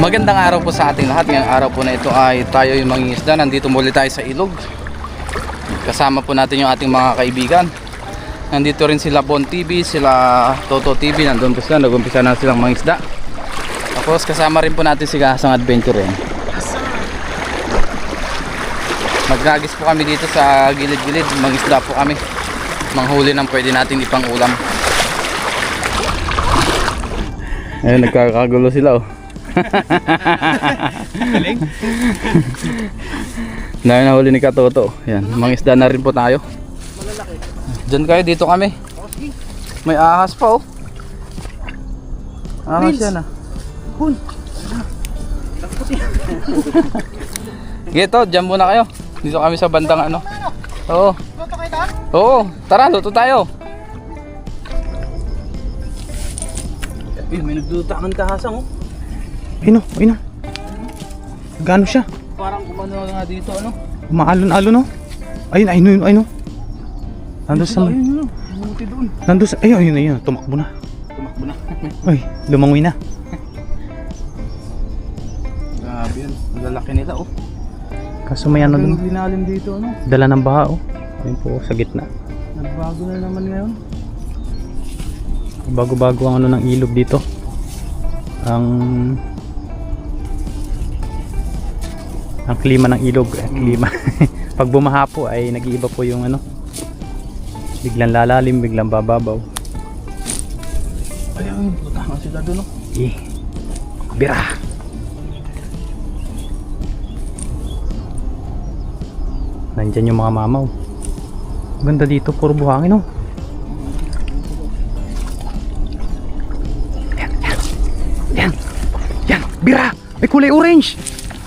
Magandang araw po sa ating lahat. Ngayong araw po na ito ay tayo yung mangingisda. Nandito muli tayo sa ilog. Kasama po natin yung ating mga kaibigan. Nandito rin sila Bon TV, sila Toto TV. Nandun po sila, nag-umpisa na silang mangingisda. Tapos kasama rin po natin si Gasang Adventure rin. Magragis po kami dito sa gilid-gilid. Mangingisda po kami. Manghuli ng pwede natin ipang ulam. Ayun, nagkakagulo sila oh. Galing. Nahuli ni Katoto. Yan, mangisda na rin po tayo. Malalaki. Diyan kayo, dito kami. May ahas pa oh. Ahas yan ah. Bun. Gito, diyan muna kayo. Dito kami sa bandang ano. Oo. Luto kayo ta? Oo, tara, luto tayo. May nagduta ng tahasang oh. Ayun o, ayun o. Gano siya? Parang kumano nga dito ano. Umaalon-alon o. Ayun, ayun, ayun o. Nandun sa... Ayun, buti doon. Nandun sa... Ayun, ayun, ayun. Tumakbo na. Tumakbo na. Ay, lumangoy na. Grabe yun. Ang lalaki nila oh. Kaso may ano dun. Linalim dito ano. Dala ng baha o. Ayun po, sa gitna. Nagbago na naman ngayon. Bago-bago ang ano ng ilog dito. Ang klima ng ilog, klima. Pag bumaha po ay nag-iiba po yung ano. Biglang lalalim, biglang bababaw. Ayun, puta nga sila doon oh. Eh. Bira. Nandyan yung mga mamaw. Ganda dito, puro buhangin oh. Yan, bira! May kulay orange!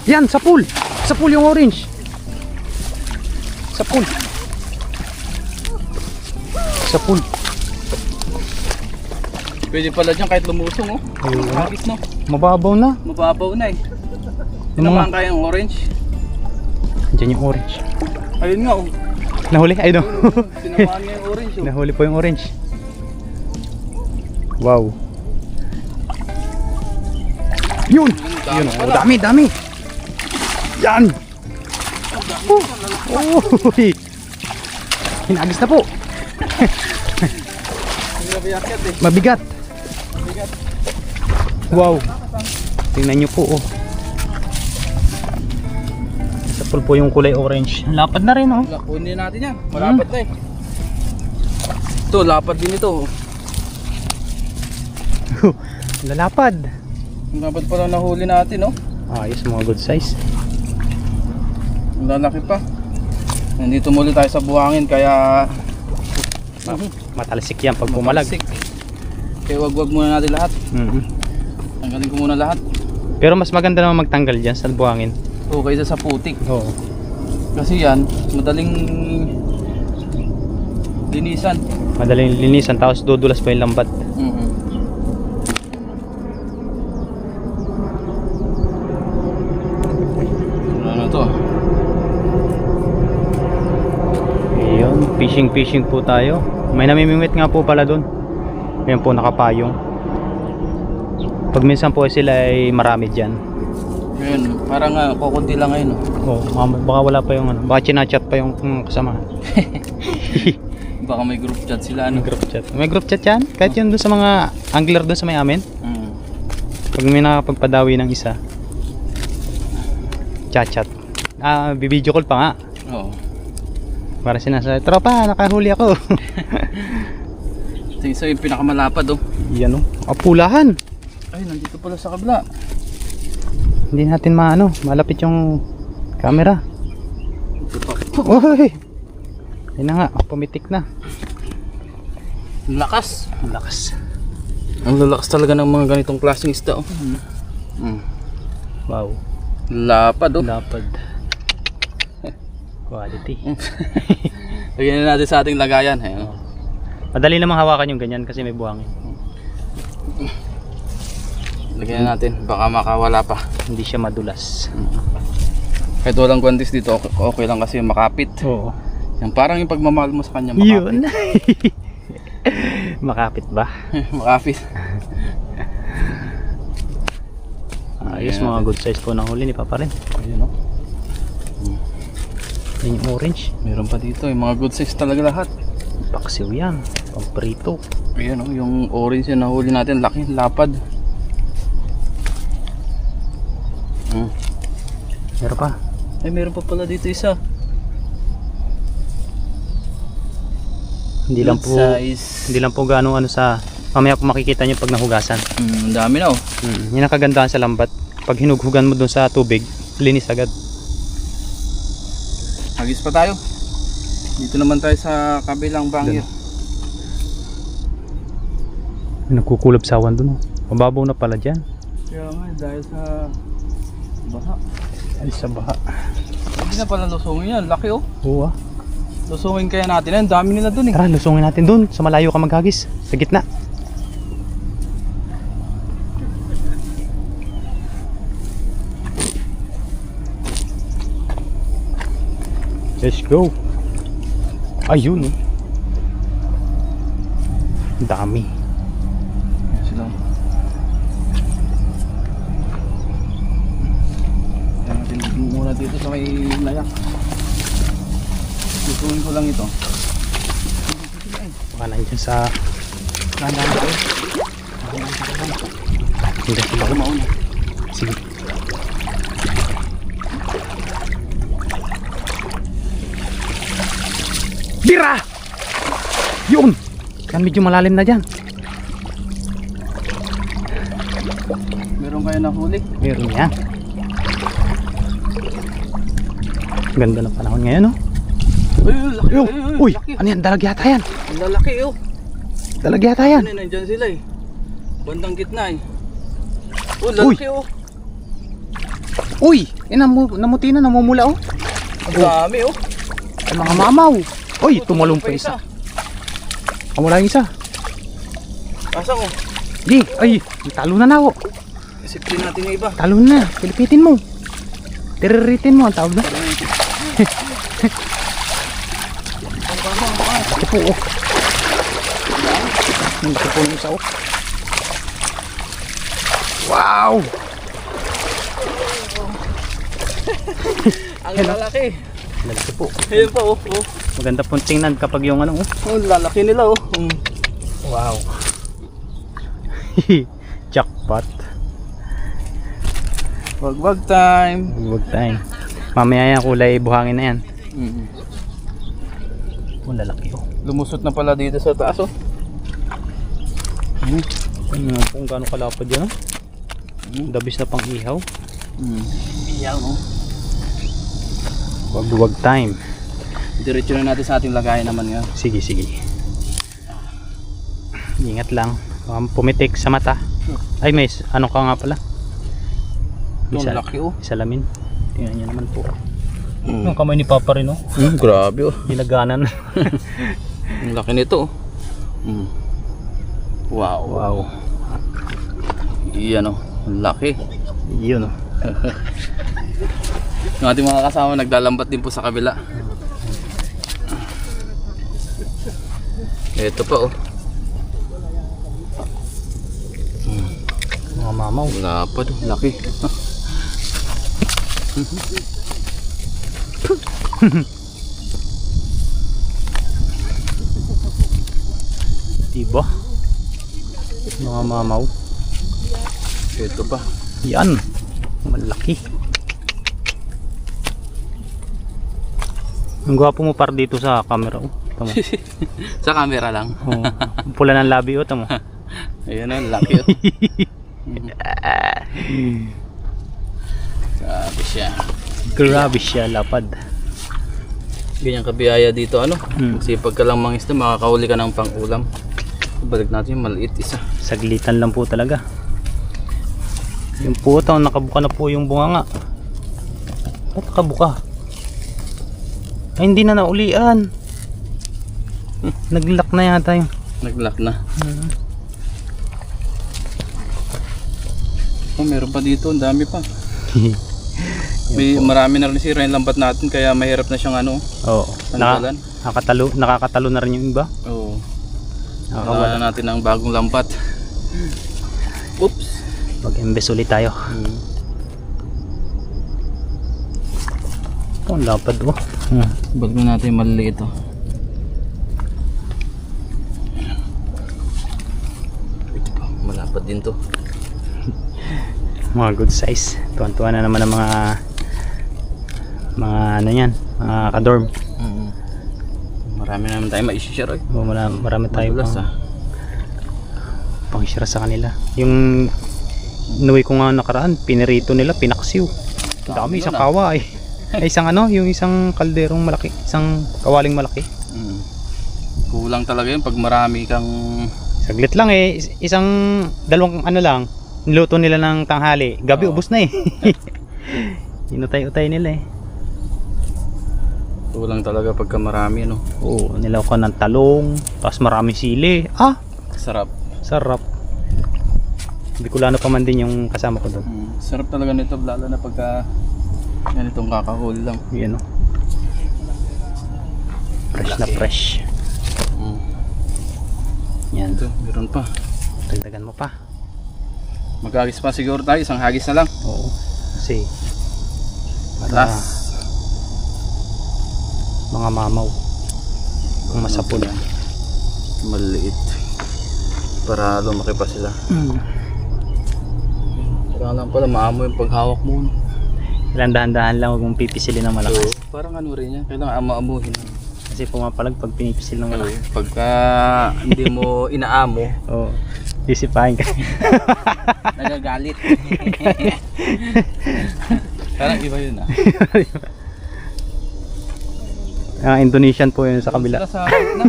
Yan, sa pool! Sa pool yung orange! Sa pool! Sa pool! Pwede pala dyan kahit lumusong oh. Ayun. Hagis no. Mababaw na! Mababaw na eh. Ano Tinamaan nga? kayang orange. Diyan yung orange. Ayun nga oh. Nahuli? Ay no! Tinamaan nga yung orange oh. Nahuli po yung orange. Wow! Yun! Yun, oh, dami, dami! Yan! Oh! Hinagis na po! Mabigat! Wow! Tingnan nyo po oh. Sa pool po yung kulay orange. Lapad na rin oh. Kunin natin yan. Malapad na eh. Ito, lapad din ito. Lalapad! Ang lapad pala nahuli natin oh. Ayos, mga good size. Ang lalaki pa. Nandito muli tayo sa buhangin kaya Matalsik yan pag pumalag. matalsik. Kaya wag muna natin lahat. Tanggalin ko muna lahat. Pero mas maganda naman magtanggal dyan sa buhangin. O kaysa sa putik. Oo. Kasi yan, madaling linisan. Madaling linisan tapos dudulas pa yung lambat. Ano to? Ayun, fishing po tayo. May namimingwit nga po pala doon. Ayan po, nakapayong. Pag minsan po sila ay marami dyan. Ngayon, parang kukunti lang ngayon oh. Baka wala pa yung ano. Baka chinachat pa yung kasama. Baka may group chat sila ano. Group chat. May group chat yan? Kahit yun doon sa mga angler doon sa may amin. Pag may nakapagpadawi ng isa, chat. Bibideo call pa nga. Oo. Para sinasabi, tropa, nakahuli ako. Ito isa yung pinakamalapad oh. Yan o, apulahan. Ay, nandito pala sa kabla. Hindi natin malapit yung camera. Ito pa. Oy! Yan na nga, pumitik na. Ang lakas. Ang lakas. Ang lalakas talaga ng mga ganitong klaseng isda oh. Wow. Lapad oh. Lapad. Quality. Lagyan na natin sa ating lagayan. Ayan. Madali namang hawakan yung ganyan kasi may buhangin. Lagyan na natin. Baka makawala pa. Hindi siya madulas. Kahit walang guantes dito, okay lang kasi makapit. Oo. Yan, parang yung pagmamahal mo sa kanya makapit. Yun. Makapit ba? Makapit. Ayos, mga good size po na huli ni Papa rin. Ayun, oh. Yan yung orange. Meron pa dito, yung mga good size talaga lahat. Paksiw yan. Pamprito. Ayun, oh, yung orange yung nahuli natin, laki, lapad. Meron pa. Ay, meron pa pala dito isa. Hindi lang po, size. hindi lang po gaano ano sa, mamaya po makikita nyo pag nahugasan. Ang dami na, oh. Yan ang kagandahan sa lambat. Pag hinughugan mo dun sa tubig, linis agad. Hagis pa tayo. Dito naman tayo sa kabilang bangir. May nagkukulab sawan dun. Mababaw na pala dyan. Kaya nga, dahil sa baha. Ay, sa baha. Hindi na pala lusungin yan, laki, oh. Oo ah. Lusungin kaya natin yan, dami nila dun, eh. Tara, lusungin natin dun. Sa malayo ka maghagis. Sa gitna. Let's go. Ayun, oh. Dami. Yan sila. Kaya natin muna dito sa may layak. Lusungin ko lang ito. Baka nandiyan sa... Dahan-dahan tayo. Hindi sila Mauna. Sige. Bira! Yun! Yan medyo malalim na dyan. Meron kayo nahuli? Meron yan. Ganda ng panahon ngayon, no? Uy, laki. Uy! Laki. Ano yan? Dalag yata yan. Ang lalaki, oh. Dalag yata yan. Ano, nandyan sila, eh. Bandang gitna, eh. Oh, lalaki, oh. Uy! Namuti na, namumula, oh. Ang dami, oh. Ay, mga mamaw. Uy! Tumalong pa isa. Kamula yung isa. Pasang, oh. Di! Ay! Talo na oh. Isipin natin yung iba. Talo na. Pilipitin mo. Tiriritin mo ang tawag na. Ito po, oh. Ito po yung isa, oh. Wow! Ang lalaki. Ito po. Ayun pa, oh. Oh. Maganda pong tingnan kapag yung ano, oh. Oh, lalaki nila, oh. Wow. Jackpot. Wag time. Huwag tayo. Mamaya yan kulay buhangin na yan. Oh, lalaki, oh. Lumusot na pala dito sa taas, oh. Ano nga po kung gano'ng kalapad yan, oh. Dabis na pang ihaw. Iyaw, oh. Wag time. Diretso na natin sa ating lagayan naman nga. Sige, sige. Ingat lang. Pumitik sa mata. Ay, may ano ka nga pala? Ito, ang laki, oh. Salamin. Tingnan niyo naman po. Ang kamay ni Papa rin, oh. Grabe, oh. Ginaganan. Ang laki nito, oh. Wow. Wow. Iyan, oh. Ang laki. Yun, oh. Yung ating mga kasama naglalambat din po sa kabila. Ito pa, oh. Mga mamaw. Lapad, oh. Laki. Diba? Mga mamaw. Ito pa. Yan. Malaki. Ang gwapo mo par dito sa camera, oh. Tama. Sa camera lang. Oh. Pula ng labi, oh. Tama. Ayan, oh. Laki, oh. Grabe siya. Grabe siya, lapad. Ganyan kabiyaya dito, ano? Sipag ka lang mangisda, makakahuli ka ng pang-ulam. Balik natin yung maliit isa. Saglitan lang po talaga. Yung puto, nakabuka na po yung bunganga. Ba't nakabuka? Ay, hindi na naulian. Nag-lock na yata yung... Nag-lock na. Oh, meron pa dito, ang dami pa. Marami na rin sira yung lambat natin, kaya mahirap na siyang ano. Oo. Tanggalan. Nakakatalo na rin yung iba. Oo. Nakakawala. Nakawala natin ang bagong lambat. Oops. Mag-invest ulit tayo. Oh, ang lapad oh. Bagyan natin yung maliliit oh. Ito pa, malapad din to. Mga good size. Tuwan-tuwa na naman ang mga ano yan, mga kadorm. Marami naman tayo maisishare eh. Oh, marami tayo Madulas pang-share sa kanila. Yung inuwi ko nga nakaraan, pinirito nila, pinaksiw. Dami, isang kawa eh. Ay, isang ano, yung isang kalderong malaki, isang kawaling malaki. Kulang talaga yun pag marami kang... Saglit lang eh, isang dalawang ano lang, niluto nila ng tanghali. Gabi ubos na eh. Inutay-utay nila eh. Kulang talaga pagka marami no. Oo, nilaw ka ng talong, tapos maraming sili. Ah, Sarap. sarap. Bicolano pa man din yung kasama ko doon. Sarap talaga nito lalo na pagka ganitong kakahuli lang. Yan o. Fresh na fresh. Yan. Ito, meron pa. Dagdagan mo pa. Mag-hagis pa siguro tayo, isang hagis na lang. Oo. Kasi para Last. mga mamaw ang masapol. Maliit. Para lumaki pa sila. Kaya lang pala maamo yung paghawak mo. No? Ilang dahan-dahan lang, huwag mong pipisilin ng malakas. Parang ano rin yan, kailangan maamuhin. Kasi pumapalag pag pinipisil ng malakas. Pagka hindi mo inaamo, Oo. Disipahin ka. nagagalit. Parang iba yun ah. Indonesian po yun sa kabila. Sila sa na.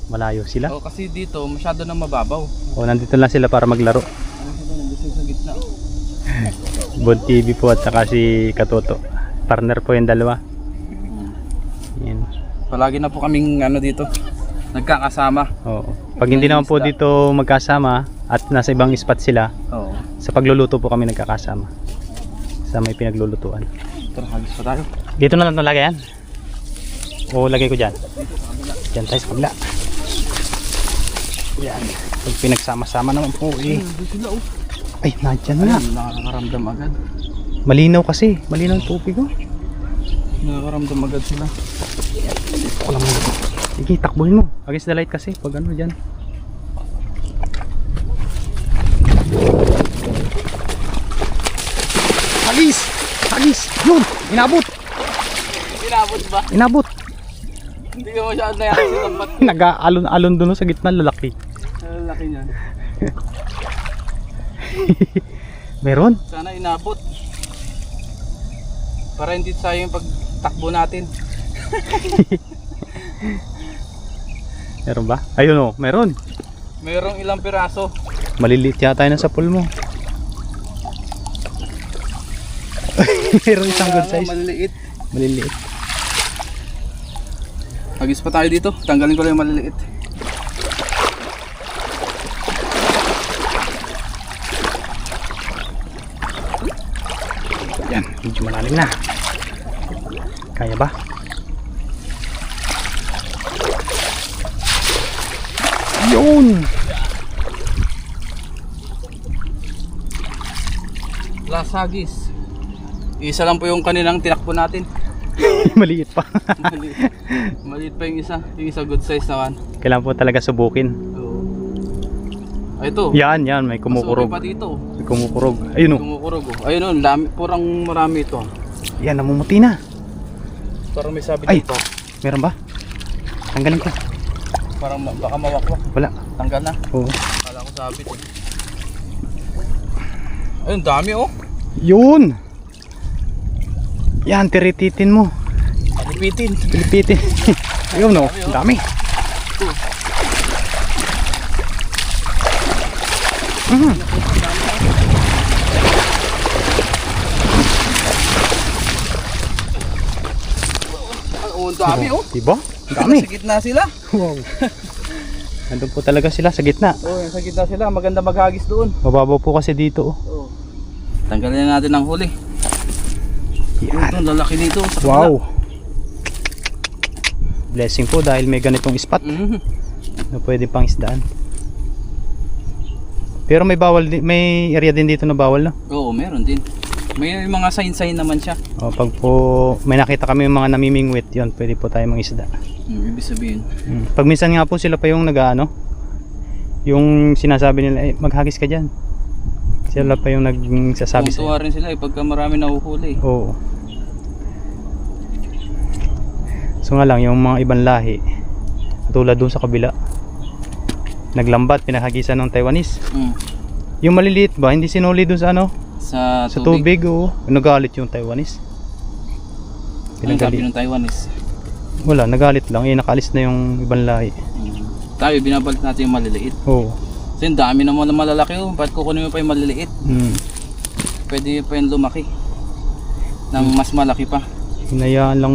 Malayo sila. Oh, kasi dito masyado na mababaw. O, nandito lang sila para maglaro. Ano sila nandito sa gitna? Bon TV po at saka si Katoto. Partner po yung dalawa. Yan. Palagi na po kaming ano dito, nagkakasama. Oo. Pag hindi naman po dito magkasama at nasa ibang spot sila, Oo. sa pagluluto po kami nagkakasama. Sa may pinaglulutuan. Tara, hagis pa tayo. Dito na lang talaga yan. O lagay ko dyan. Dyan tayo sa kabila. Yan. Pag pinagsama-sama naman po eh. Sila oh. Ay, nandyan na. Nakakaramdam agad. Malinaw kasi. Malinaw yung tubig oh. Nakakaramdam agad sila. Ako lang muna. Sige, takbuhin mo. Against the light kasi. Pag ano dyan. Hagis! Hagis! Yun! Inabot! Inabot ba? Inabot! Hindi ko masyado na yan sa tampat. Nag-aalon-alon doon sa gitna lalaki. Ang laki niyan. Meron? Sana inabot. Para hindi sayang yung pagtakbo natin. Meron ba? Ayun oh, meron. Mayroong ilang piraso. Maliliit yata yun sa pool mo. Meron isang good size. Maliliit. Maliliit. Hagis pa tayo dito. Tanggalin ko lang yung maliliit. Yan, medyo malalim na. Kaya ba? Yun! Last hagis. Isa lang po yung kaninang tinakbo natin. Maliit pa. Maliit. Maliit pa yung isa. Yung isa good size naman. Kailangan po talaga subukin. Oo. Ay, ito. Yan, yan, may kumukurog. Mas okay pa dito. May kumukurog. Ayun oh. Kumukurog oh. Ayun oh, dami, purang marami ito. Yan, namumuti na. Parang may sabi Ay! dito. Meron ba? Tanggalin ko. Parang baka mawakwak. Wala. Tanggal na. Oo. Kala ko sabit eh. Ayun, dami oh. Yun! Yan, tirititin mo. Palipitin. Pilipitin. Ayun no, ang dami. Oh, ang dami oh. Diba? Ang dami. Sa gitna sila. Wow. Nandun po talaga sila sa gitna. Oh, sa gitna sila. Maganda maghagis doon. Mababaw po kasi dito. Oh. Oh. Tanggalin na natin ang huli. Yan. Ito, lalaki dito. Sa kabila. Wow. Blessing po dahil may ganitong spot Mhm. na pwede pang isdaan. Pero may bawal, may area din dito na bawal na. Oo, meron din. May mga sign-sign naman siya. O, pag po may nakita kami yung mga namimingwit, yun, pwede po tayo mangisda. Ibig sabihin. Pag minsan nga po sila pa yung nag-ano, yung sinasabi nila, maghagis ka dyan. Sila pa yung nagsasabi Tuwa rin sila pagka marami nahuhuli. Oo. So nga lang, yung mga ibang lahi, tulad dun sa kabila, naglambat, pinakagisan ng Taiwanese. Yung maliliit ba, hindi sinuli dun sa ano? Sa Tubig, oo. Nagalit yung Taiwanese. Anong sabi ng Taiwanese? Wala, nagalit lang. Nakaalis na yung ibang lahi. Tayo, binabalik natin yung maliliit. Oo. Kasi ang dami naman na malalaki ba't kukunin mo pa yung maliliit? Pwede pa yung lumaki. Nang mas malaki pa. Hinayaan lang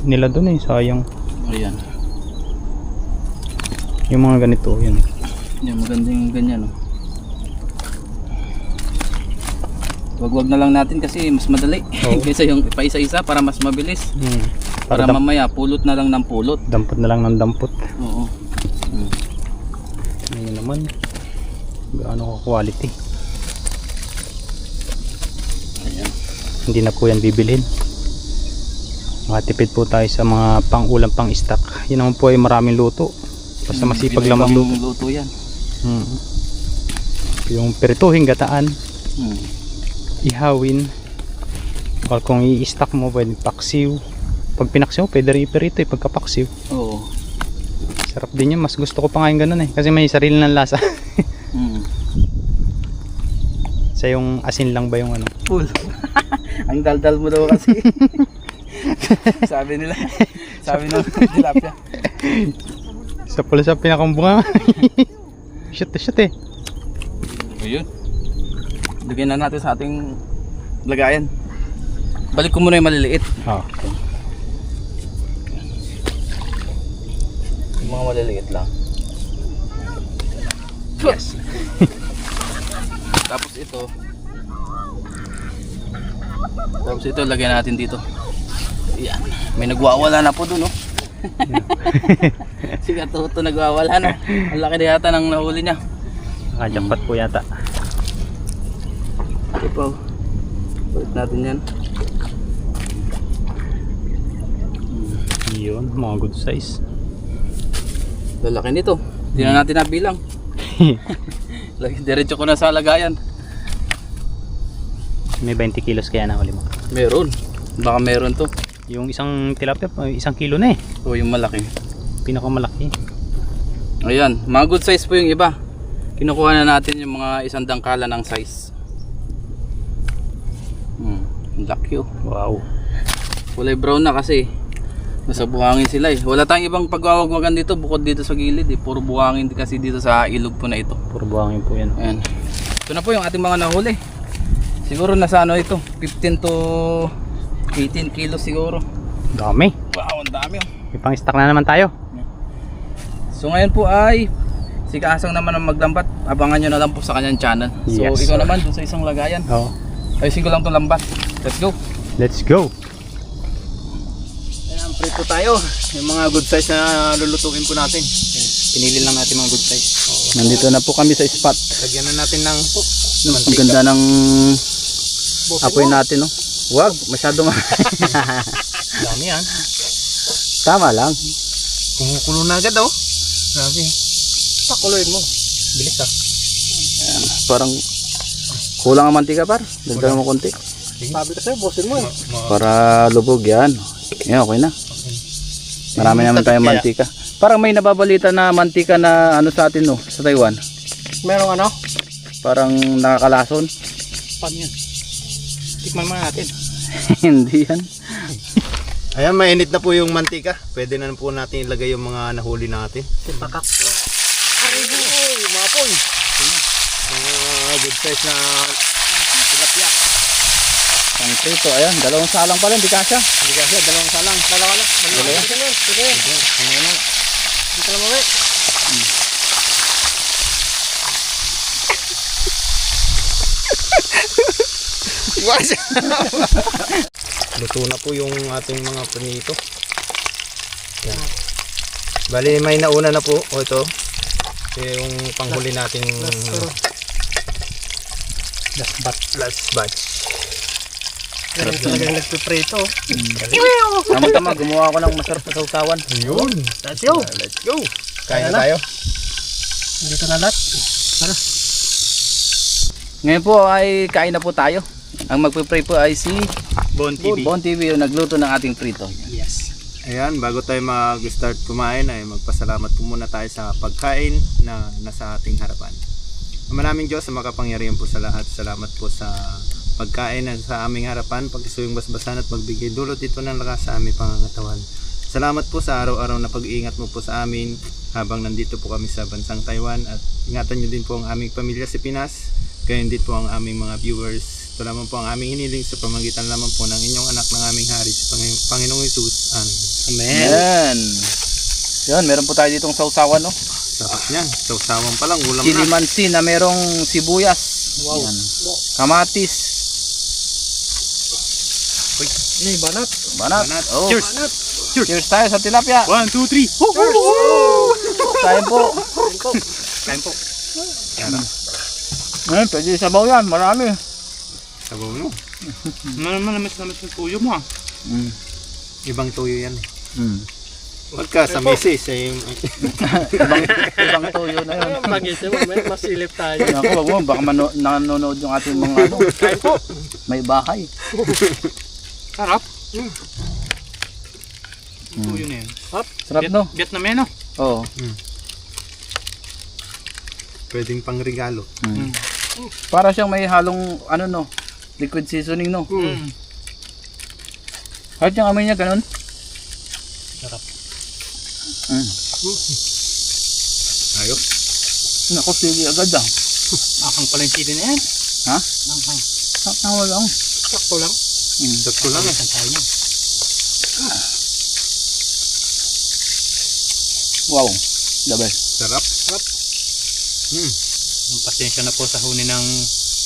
nila dun sayang. Ayan. Yung mga ganito, yun. Yan, maganda yung ganyan. Wag na lang natin kasi mas madali. Kaysa yung ipa-isa-isa para mas mabilis. Para mamaya pulot na lang ng pulot. Dampot na lang ng dampot. Oo. Ngayon naman, gaano ka quality. Ayan. Hindi na po yan bibilhin. Makatipid po tayo sa mga pang-ulam, pang-stock. Yan naman po ay maraming luto. Basta masipag lang magluto. Luto yan. Yung perituhin, gataan, ihawin, o kung i-stock mo pwede paksiw. Pag pinaksiw pwede rin iperito pagkapaksiw. Oo. Sarap din yun, mas gusto ko pa nga yung ganun kasi may sarili ng lasa. Sa yung asin lang ba yung ano? Full. Ang daldal mo daw kasi. sabi ng tilapia. Sa pula sa pinakambunga. Shit eh. Ayun. Lagyan na natin sa ating lagayan. Balik ko muna yung maliliit. Okay. Yung mga maliliit lang. Yes. Tapos ito lagyan natin dito. Yan. May nagwawala na po dun, oh. Si Katuto nagwawala na. Ang laki na yata ng nahuli niya. Nakajakpat po yata. Ito po. Balik natin yan. Yun, mga good size. Lalaki nito. Hindi na natin nabilang. Diretso ko na sa lagayan. May 20 kilos kaya nahuli mo. Meron. Baka meron to. Yung isang tilapia, 1 kilo na eh. O yung malaki. Pinakamalaki. Ayan. Mga good size po yung iba. Kinukuha na natin yung mga 1 dangkala ng size. Laki, oh. Wow. Kulay brown na kasi nasa buhangin sila eh. Wala tayong ibang pagwawagwagan dito bukod dito sa gilid eh. Puro buhangin kasi dito sa ilog po na ito. Puro buhangin po yan. Ayan. Ito na po yung ating mga nahuli. Siguro nasa ano ito, 15 to 18 kilos siguro. Dami. Wow, ang dami, oh. May pang-stock na naman tayo. So ngayon po ay si Kaasang naman ang maglambat. Abangan nyo na lang po sa kanyang channel. So Yes, ikaw sir. naman dun sa isang lagayan. Oo. Ayusin ko lang itong lambat. Let's go. Let's go. Ayan, prito tayo. Yung mga good size na lulutuin po natin. Pinili lang natin mga good size. Nandito na po kami sa spot. Lagyan na natin ng Ang ganda ng apoy natin, no? Wag, masyado dami yan. Tama lang. Kumukulo na agad oh. Grabe. Pakuloyin mo. Bilis ah. Ayan, parang kulang ang mantika par. Dagdagan mo konti. Sabi ko sa'yo, bosin mo eh. Para lubog yan. Yan, okay na. Marami naman tayong mantika. Parang may nababalita na mantika na ano sa atin, no? Sa Taiwan. Merong ano? Parang nakakalason. Pan yan. Tikman mo natin. Hindi yan. Ayan, mainit na po yung mantika. Pwede na po natin ilagay yung mga nahuli natin. Pakak. Mapoy! Mga good size na tilapia. Ang prito, ayan. Dalawang salang pala, hindi kasya. Hindi kasi, dalawang salang. Dalawa lang. Dalawa? Sige. Dito lang mawit. Luto na po yung ating mga panito. Yan. Bali may nauna na po. O ito. Ito yung panghuli nating last batch. Ganun talagang nagpiprito. Tama-tama, gumawa ako ng masarap na sausawan. Ayun. Let's go. Let's go. Kain Kaya na na. tayo. Dito na lahat. Tara. Ngayon po ay kain na po tayo. Ang magpipray po ay si Bon TV. Bon TV yung nagluto ng ating prito. Yes. Ayan, bago tayo mag-start kumain ay magpasalamat po muna tayo sa pagkain na nasa ating harapan. Maraming Diyos sa makapangyarihan po sa lahat. Salamat po sa pagkain na sa aming harapan, pagkisuyong basbasan at magbigay dulot ito ng lakas sa aming pangangatawan. Salamat po sa araw-araw na pag-iingat mo po sa amin habang nandito po kami sa bansang Taiwan, at ingatan nyo din po ang aming pamilya sa Pinas, gayon din po ang aming mga viewers. Ito lamang po ang aming hiniling sa pamagitan lamang po ng inyong anak ng aming hari sa Panginoong Hesus. Amen. Ayan. Yan, meron po tayo ditong sausawan, no? Sarap niyan. Sausawan pa lang, ulam Chili na. mansi na merong sibuyas. Wow. Yan. Kamatis. Hey, banat. Banat. Banat. Oh. Cheers. Cheers tayo sa tilapia. 1, 2, 3. Tayo po. Kain po. Ayun, pwede sabaw yan. Marami. Sabaw mo. Malamis yung tuyo mo ah. Mm. Ibang tuyo yan eh. Mm. Huwag ka sa misis eh. Ibang tuyo na yun. Mag-isip mo, may masilip tayo. Ako, wag mo. Baka nanonood yung ating mga ano. May bahay. Sarap. Tuyo na yun. Sarap, no? Vietnameno. Oo. Pwedeng pang regalo. Mm. Para siyang may halong ano, no? Liquid seasoning, no? Kahit yung amoy niya ganun. Sarap. Mm. Ayos. Naku, sili agad ah. Akang pala yung chili na yan. Ha? Akang. Nawa lang. Sakto lang. Sakto lang eh. Saan tayo niya? Wow. Dabay. Sarap. Ang pasensya na po sa huni ng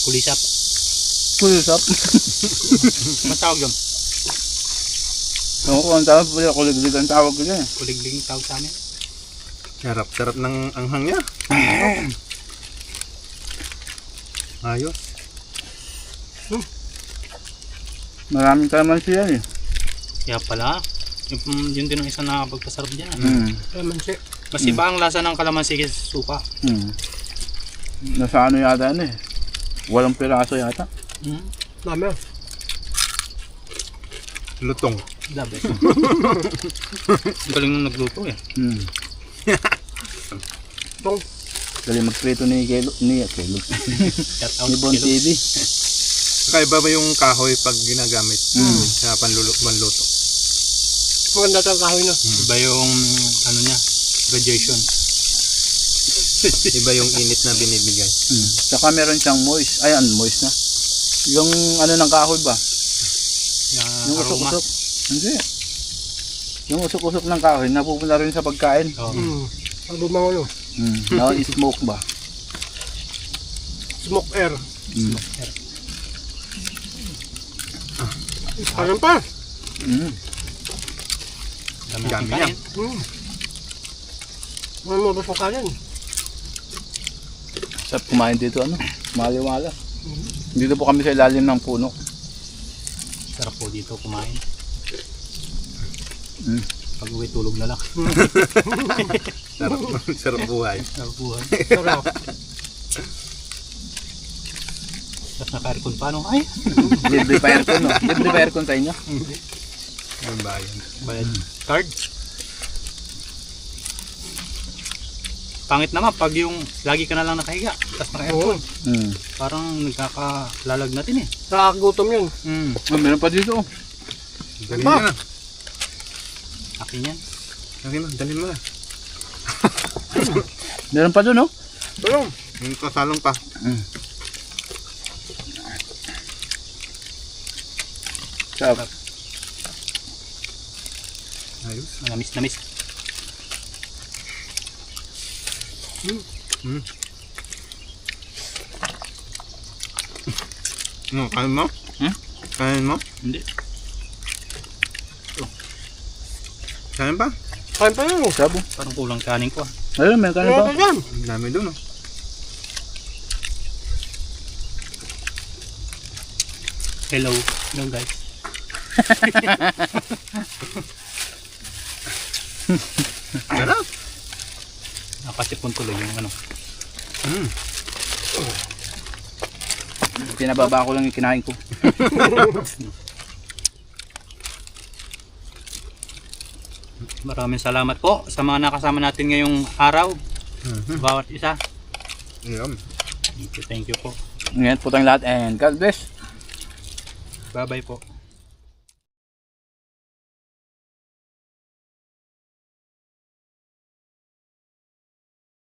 kulisap. Kulisap. Anong tawag yun? Ako, ang tawag po yung kuliglig ang tawag ko dyan. Kuligling tawag sa amin. Sarap. Sarap ng anghang niya. Ayos. Maraming kalamansi yan eh. Kaya pala, yun din ang isa nakapagpasarap dyan. Mm. Kalamansi. Mas iba ang lasa ng kalamansi kaysa sa supa. Mm. Nasa ano yata yan eh. Walang piraso yata. Dami ah. Lutong. Dabi. Galing nung nagluto eh. Mm. Tong. Galing magprito ni Kelo. Ni Shout out Ni Bon Kilo. TV. Kakaiba ba yung kahoy pag ginagamit sa panluto? Maganda tayong kahoy na. Iba yung ano niya, radiation. Iba yung init na binibigay. Mm. Saka meron siyang moist. Ayan, moist na. Yung ano ng kahoy ba? Yung Aroma. usok-usok. Hindi. Yung usok-usok ng kahoy napupunta rin sa pagkain. Oo. Ang bumangulo. Na-smoke ba? Smoke air. Mm. Parang pa. Mm. Dami Dami natin niya. kain. Ano mo ba sa kanin? Sarap kumain dito ano? Maliwala. Dito po kami sa ilalim ng puno. Sarap po dito kumain. Mm. Pag uwi tulog na lang. Sarap. Sarap buhay. Sarap buhay. Sarap. Tapos naka-aircon pa no? Ay! Libre pa aircon, no? Libre pa aircon sa inyo? Ang bayan. Bayad card. Pangit naman pag yung lagi ka na lang nakahiga. Tapos naka-aircon. Mm. Parang nagkakalalagnatin eh. Nakakagutom yun. Oh, meron pa dito. Dalhin mo na. Akin yan. Dalhin mo na. Meron pa doon, no? Tulong. Yung kasalong pa. Mm. Sarap. Ayos. Namis na miss. No, kain mo? Kain mo? Hindi. Kain pa? Kain pa yun. Sabo. Parang kulang kanin ko ah. Ayun, meron ka na Ano ba? yan? Ang dami doon oh. Hello. Hello guys. Sarap. Nakasipon tuloy yung ano. Pinababa ko lang yung kinain ko. Maraming salamat po sa mga nakasama natin ngayong araw. Bawat isa. Yum. Thank you po. Ngayon po tayong lahat and God bless. Bye bye po.